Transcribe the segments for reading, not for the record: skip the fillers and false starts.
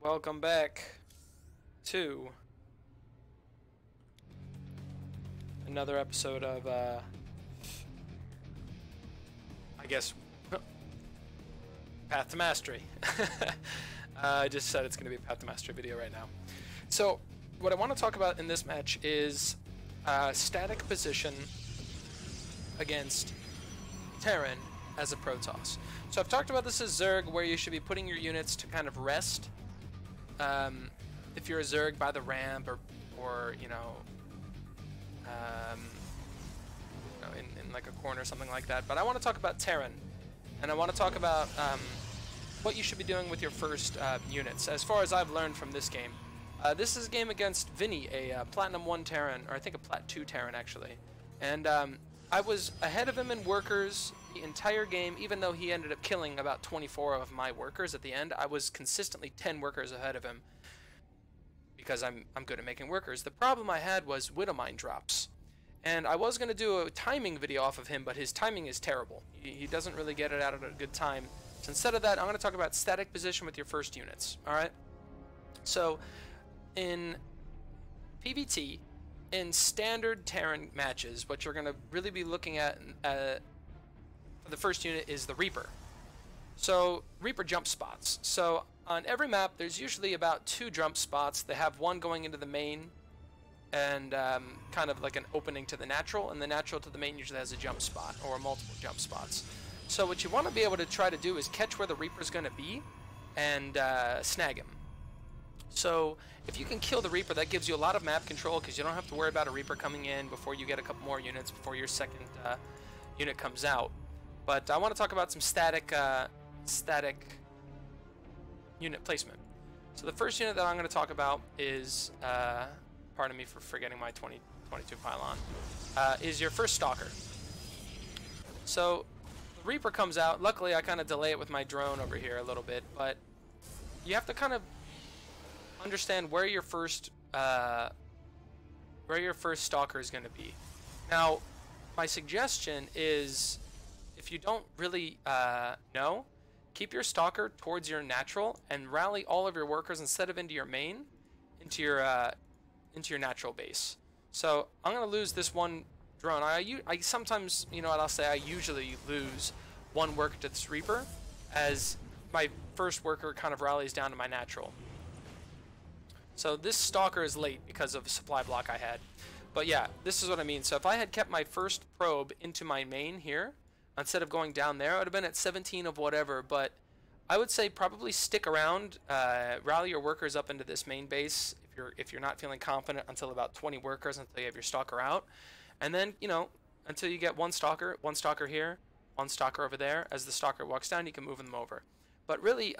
Welcome back to another episode of, I guess, Path to Mastery. I just said it's going to be a Path to Mastery video right now. So, what I want to talk about in this match is static position against Terran as a Protoss. So I've talked about this as Zerg, where you should be putting your units to kind of rest. If you're a Zerg by the ramp, or you know, in like a corner or something like that. But I want to talk about Terran, and I want to talk about what you should be doing with your first units. As far as I've learned from this game, this is a game against Vinny, a Platinum 1 Terran, or I think a Plat 2 Terran actually, and I was ahead of him in workers the entire game, even though he ended up killing about 24 of my workers at the end. I was consistently 10 workers ahead of him because I'm good at making workers. The problem I had was Widowmine drops. And I was going to do a timing video off of him, but his timing is terrible. He doesn't really get it out at a good time. So instead of that, I'm going to talk about static position with your first units. Alright? So, in PvT, in standard Terran matches, what you're going to really be looking at for the first unit is the Reaper. So, Reaper jump spots. So, on every map, there's usually about 2 jump spots. They have one going into the main, and kind of like an opening to the natural, and the natural to the main usually has a jump spot, or multiple jump spots. So what you want to be able to try to do is catch where the Reaper's going to be, and snag him. So if you can kill the Reaper, that gives you a lot of map control, because you don't have to worry about a Reaper coming in before you get a couple more units, before your second unit comes out. But I want to talk about some static unit placement. So the first unit that I'm going to talk about is, pardon me for forgetting my 2022 pylon, is your first Stalker. So the Reaper comes out. Luckily, I kind of delay it with my drone over here a little bit, but you have to kind of understand where your first Stalker is going to be. Now, my suggestion is, if you don't really know, keep your Stalker towards your natural and rally all of your workers instead of into your main, into your natural base. So I'm gonna lose this one drone. I sometimes, you know what I'll say, I usually lose one worker to this Reaper as my first worker kind of rallies down to my natural. So this Stalker is late because of a supply block I had. But yeah, this is what I mean. So if I had kept my first probe into my main here, instead of going down there, I would have been at 17 of whatever. But I would say probably stick around, rally your workers up into this main base if you're not feeling confident, until about 20 workers, until you have your Stalker out. And then, you know, until you get one Stalker here, one Stalker over there. As the Stalker walks down, you can move them over. But really,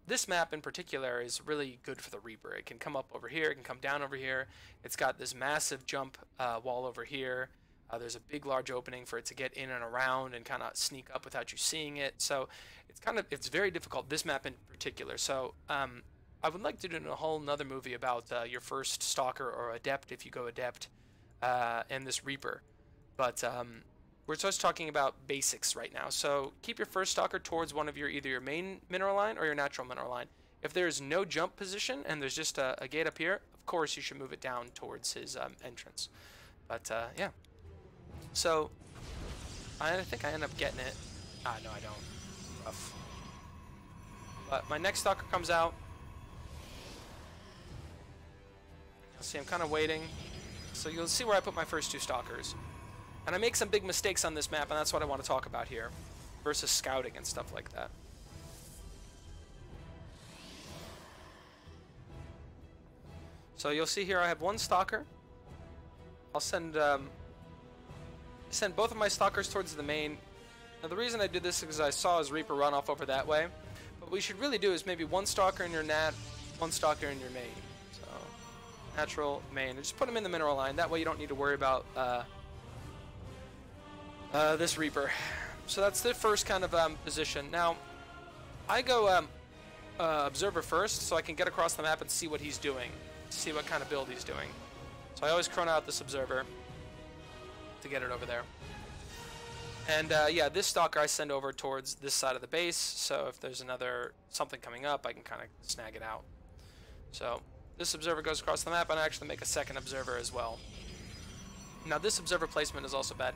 this map in particular is really good for the Reaper. It can come up over here, it can come down over here. It's got this massive jump wall over here. There's a big, large opening for it to get in and around and kind of sneak up without you seeing it. So it's very difficult, this map in particular. So I would like to do a whole nother movie about your first Stalker, or Adept if you go Adept, and this Reaper. But we're just talking about basics right now. So keep your first Stalker towards one of either your main mineral line or your natural mineral line. If there's no jump position and there's just a gate up here, of course you should move it down towards his entrance. But yeah. So I think I end up getting it. No, I don't. Rough. But my next Stalker comes out. You'll see I'm kind of waiting. So you'll see where I put my first 2 Stalkers. And I make some big mistakes on this map, and that's what I want to talk about here, versus scouting and stuff like that. So you'll see here I have one Stalker. I'll send both of my Stalkers towards the main. Now the reason I did this is because I saw his Reaper run off over that way. But what we should really do is maybe one Stalker in your nat, one Stalker in your main. So natural, main, and just put them in the mineral line. That way you don't need to worry about this Reaper. So that's the first kind of position. Now, I go Observer first, so I can get across the map and see what he's doing, see what kind of build he's doing. So I always chrono out this Observer to get it over there. And yeah, this Stalker I send over towards this side of the base, so if there's something coming up, I can kind of snag it out. So this observer goes across the map, and I actually make a second observer as well. Now this observer placement is also bad.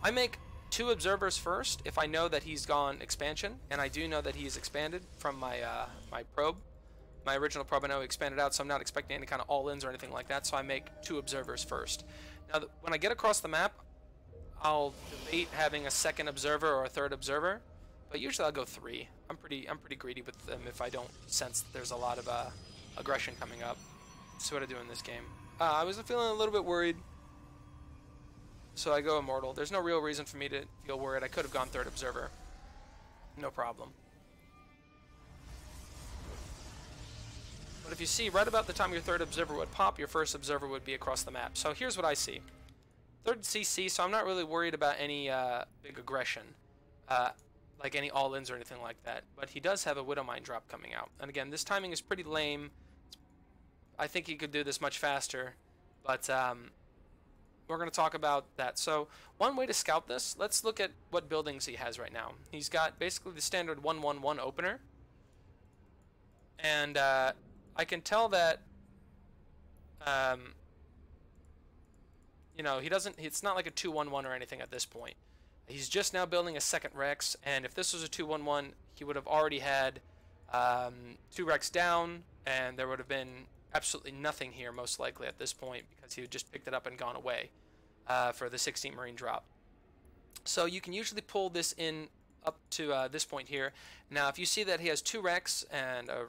I make 2 observers first if I know that he's gone expansion, and I do know that he's expanded from my my probe. My original probe I know he expanded out, so I'm not expecting any kind of all-ins or anything like that, so I make 2 observers first. Now when I get across the map, I'll debate having a second observer or a third observer, but usually I'll go 3. I'm pretty greedy with them if I don't sense that there's a lot of aggression coming up. That's what I do in this game. I was feeling a little bit worried, so I go immortal. There's no real reason for me to feel worried. I could have gone third observer. No problem. But if you see, right about the time your third observer would pop, your first observer would be across the map. So here's what I see. Third CC, so I'm not really worried about any big aggression, like any all-ins or anything like that. But he does have a Widowmine drop coming out. And again, this timing is pretty lame. I think he could do this much faster, but we're going to talk about that. So one way to scout this, let's look at what buildings he has right now. He's got basically the standard 1-1-1 opener. And I can tell that, you know, he doesn't, it's not like a 2-1-1 or anything at this point. He's just now building a second Rex, and if this was a 2-1-1, he would have already had 2 Rex down, and there would have been absolutely nothing here most likely at this point because he had just picked it up and gone away for the 16 Marine drop. So you can usually pull this in up to this point here. Now if you see that he has 2 Rex and a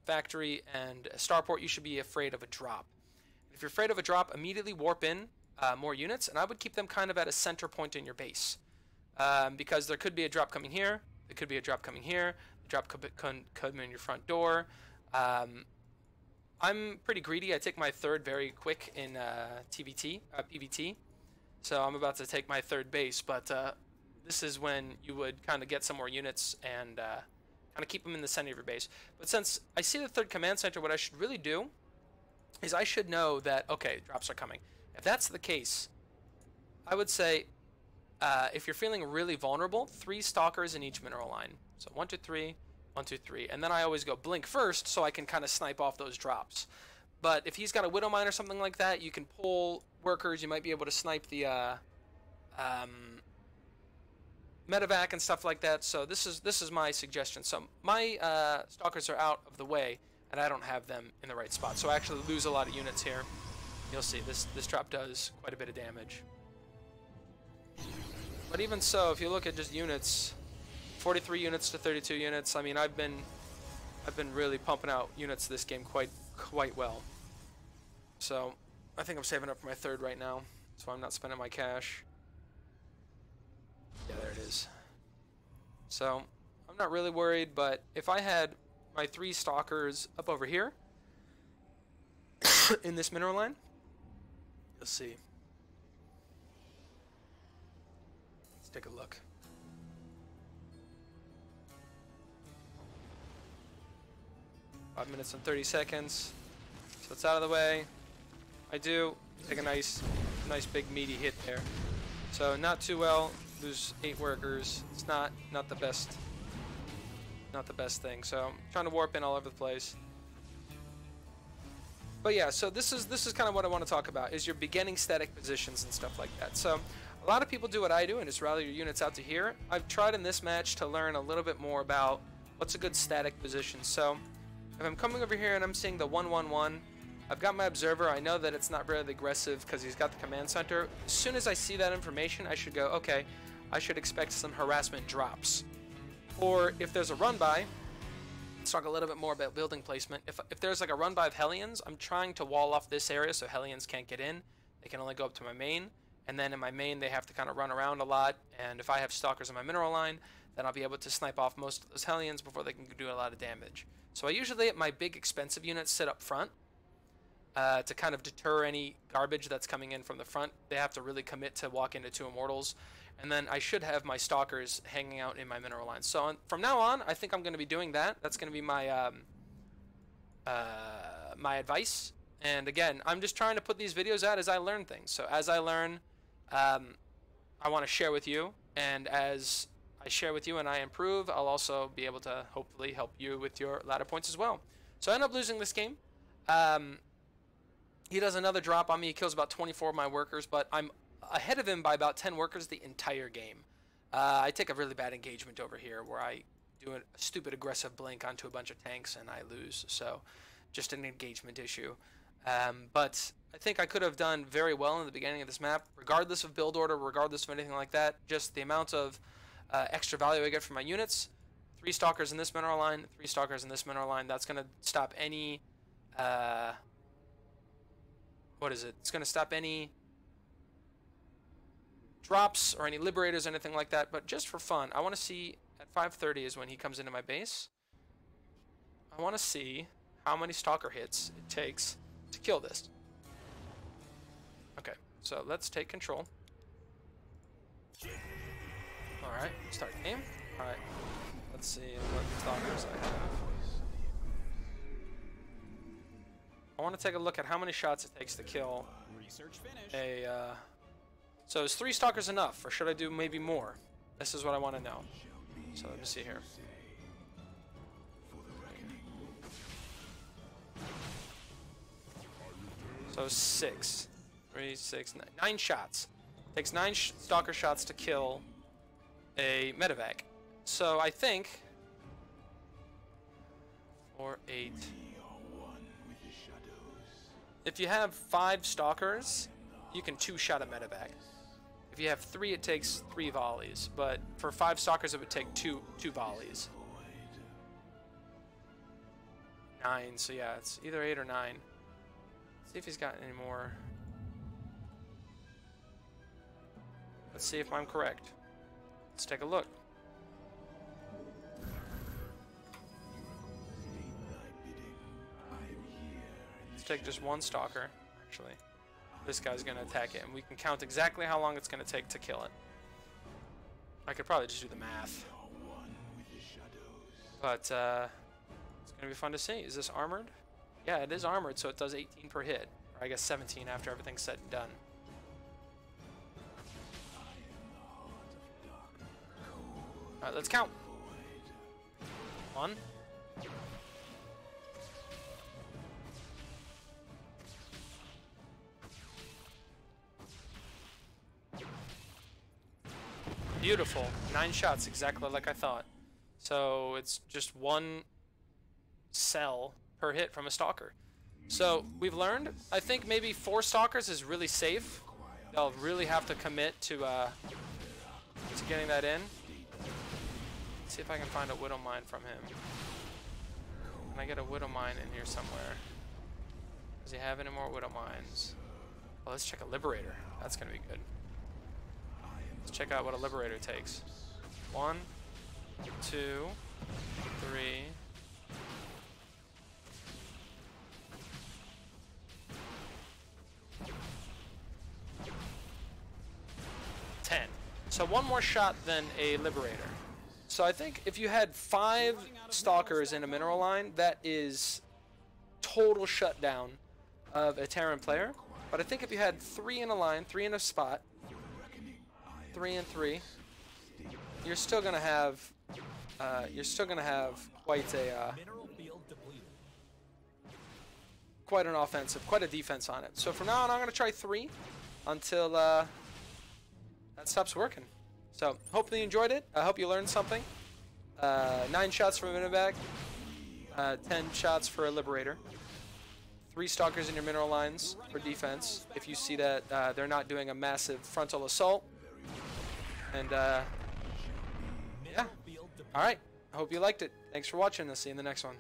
factory and a starport, you should be afraid of a drop. If you're afraid of a drop, immediately warp in more units, and I would keep them kind of at a center point in your base, because there could be a drop coming here, there could be a drop coming here, the drop could come in your front door. I'm pretty greedy. I take my third very quick in PvT, so I'm about to take my third base, but this is when you would kind of get some more units and kind of keep them in the center of your base. But since I see the third command center, what I should really do is I should know that, okay, drops are coming. If that's the case, I would say, if you're feeling really vulnerable, 3 stalkers in each mineral line. So 1, 2, 3, 1, 2, 3, and then I always go blink first so I can kind of snipe off those drops. But if he's got a widow mine or something like that, you can pull workers. You might be able to snipe the Medivac and stuff like that. So this is my suggestion. So my stalkers are out of the way, and I don't have them in the right spot. So I actually lose a lot of units here. You'll see this drop does quite a bit of damage. But even so, if you look at just units, 43 units to 32 units. I mean, I've been really pumping out units this game quite well. So I think I'm saving up for my third right now, so I'm not spending my cash. Yeah, there it is. So I'm not really worried, but if I had my 3 stalkers up over here in this mineral line, you'll see. Let's take a look. Five minutes and 30 seconds. So it's out of the way. I do take a nice big meaty hit there. So not too well. Lose 8 workers. It's not the best thing. So I'm trying to warp in all over the place. But yeah, so this is kind of what I want to talk about, is your beginning static positions and stuff like that. So a lot of people do what I do and just rally your units out to here. I've tried in this match to learn a little bit more about what's a good static position. So if I'm coming over here and I'm seeing the 1-1-1, I've got my observer. I know that it's not really aggressive because he's got the command center. As soon as I see that information, I should go, okay, I should expect some harassment drops. Or if there's a run by, let's talk a little bit more about building placement. If there's like a run by of Hellions, I'm trying to wall off this area so Hellions can't get in. They can only go up to my main. And then in my main, they have to kind of run around a lot. And if I have stalkers in my mineral line, then I'll be able to snipe off most of those Hellions before they can do a lot of damage. So I usually let my big expensive units sit up front to kind of deter any garbage that's coming in from the front. They have to really commit to walk into 2 Immortals. And then I should have my stalkers hanging out in my mineral line. So from now on, I think I'm going to be doing that. That's going to be my my advice. And again, I'm just trying to put these videos out as I learn things. So as I learn, I want to share with you. And as I share with you and I improve, I'll also be able to hopefully help you with your ladder points as well. So I end up losing this game. He does another drop on me. He kills about 24 of my workers, but I'm ahead of him by about 10 workers the entire game. I take a really bad engagement over here where I do a stupid aggressive blink onto a bunch of tanks and I lose. So just an engagement issue. But I think I could have done very well in the beginning of this map, regardless of build order, regardless of anything like that. Just the amount of extra value I get from my units. 3 stalkers in this mineral line, 3 stalkers in this mineral line. That's going to stop any... what is it? It's going to stop any drops or any liberators or anything like that. But just for fun, I want to see at 5:30 is when he comes into my base. I want to see how many stalker hits it takes to kill this. Okay, so let's take control. Alright, start game. Alright, let's see what stalkers I have. I want to take a look at how many shots it takes to kill a... So is 3 stalkers enough, or should I do maybe more? This is what I want to know. So let me see here. So 6, 3, 6, 9, 9 shots. Takes 9 stalker shots to kill a Medivac. So I think 4, 8. If you have 5 stalkers, you can 2-shot a Medivac. If you have 3, it takes 3 volleys. But for 5 stalkers, it would take 2 volleys. 9. So yeah, it's either 8 or 9. Let's see if he's got any more. Let's see if I'm correct. Let's take a look. Let's take just 1 stalker, actually. This guy's going to attack it, and we can count exactly how long it's going to take to kill it. I could probably just do the math. But it's going to be fun to see. Is this armored? Yeah, it is armored, so it does 18 per hit. Or I guess 17 after everything's said and done. Alright, let's count. 1. Beautiful. 9 shots, exactly like I thought. So it's just 1 cell per hit from a stalker. So we've learned, I think maybe 4 stalkers is really safe. They'll really have to commit to getting that in. Let's see if I can find a Widow Mine from him. Can I get a Widow Mine in here somewhere? Does he have any more Widow Mines? Well, let's check a Liberator. That's going to be good. Let's check out what a Liberator takes. 1, 2, 3. 10. So 1 more shot than a Liberator. So I think if you had 5 stalkers in a mineral line, that is total shutdown of a Terran player. But I think if you had 3 in a line, 3 in a spot, 3 and 3, you're still gonna have quite an offensive, quite a defense on it. So from now on, I'm gonna try 3 until that stops working. So hopefully you enjoyed it. I hope you learned something. 9 shots from a Medivac, 10 shots for a Liberator. 3 stalkers in your mineral lines for defense. If you see that they're not doing a massive frontal assault. And, yeah. Alright. I hope you liked it. Thanks for watching. I'll see you in the next one.